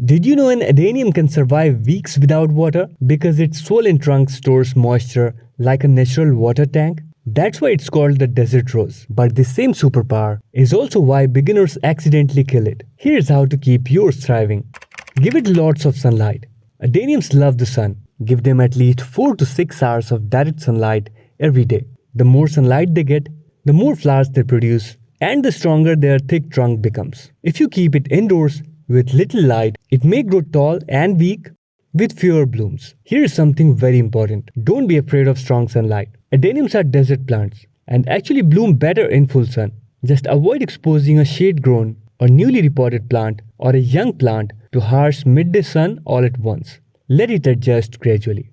Did you know an adenium can survive weeks without water because its swollen trunk stores moisture like a natural water tank? That's why it's called the desert rose. But this same superpower is also why beginners accidentally kill it. Here's how to keep yours thriving. Give it lots of sunlight. Adeniums love the sun. Give them at least 4 to 6 hours of direct sunlight every day. The more sunlight they get, the more flowers they produce, and the stronger their thick trunk becomes. If you keep it indoors with little light, it may grow tall and weak with fewer blooms. Here is something very important. Don't be afraid of strong sunlight. Adeniums are desert plants and actually bloom better in full sun. Just avoid exposing a shade-grown or newly repotted plant or a young plant to harsh midday sun all at once. Let it adjust gradually.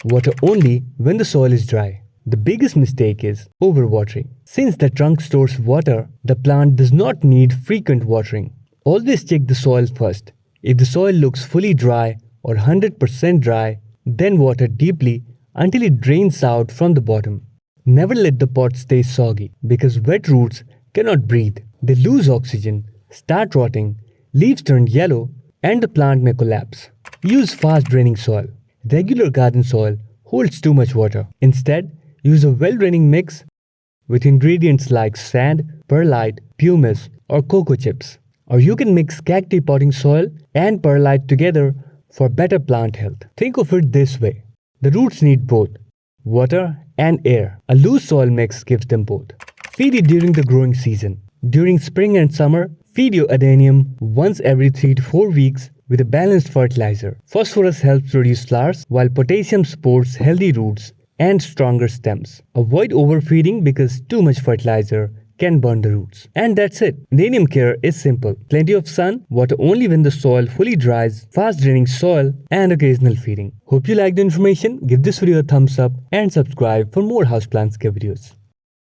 Water only when the soil is dry. The biggest mistake is overwatering. Since the trunk stores water, the plant does not need frequent watering. Always check the soil first. If the soil looks fully dry or 100% dry, then water deeply until it drains out from the bottom. Never let the pot stay soggy because wet roots cannot breathe. They lose oxygen, start rotting, leaves turn yellow, and the plant may collapse. Use fast draining soil. Regular garden soil holds too much water. Instead, use a well-draining mix with ingredients like sand, perlite, pumice, or cocoa chips. Or you can mix cacti potting soil and perlite together for better plant health. Think of it this way. The roots need both water and air. A loose soil mix gives them both. Feed it during the growing season. During spring and summer, feed your adenium once every 3 to 4 weeks with a balanced fertilizer. Phosphorus helps produce flowers, while potassium supports healthy roots and stronger stems. Avoid overfeeding because too much fertilizer can burn the roots. And that's it. Adenium care is simple. Plenty of sun, water only when the soil fully dries, fast draining soil, and occasional feeding. Hope you liked the information. Give this video a thumbs up and subscribe for more houseplant care videos.